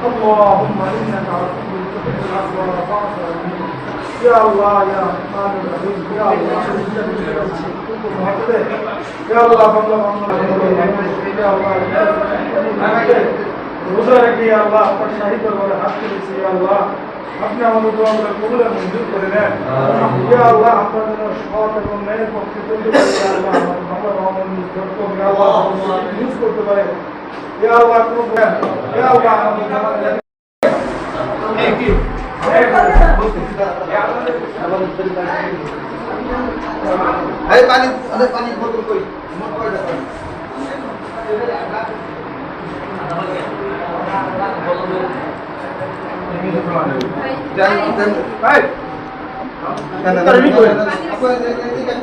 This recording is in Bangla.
اللهم إنك عفو تحب العفو فاعف عني يا الله يا رحمن الرحيم يا الله يا الله يا الله আমাকে রোজা রেখে আল্লাহ আপনার শাহিদ বলে হাত করেছি আল্লাহ আপনি আমাদের দোয়াগুলো কবুল আর মঞ্জুর করে নেন ইয়া আল্লাহ আপনার জন্য সৎ এবং ন্যায়ের পক্ষে চলতে পারে ইয়া আল্লাহ আমাদের বাংলা রহমান ইয়া আল্লাহ ইউজ করতে পারে ইয়া আল্লাহ কোনো ইয়া আল্লাহ আমাদের Ayo panik, ada panik botol koi. Mau koi dapat. Jangan, baik. Jangan, apa ini kan?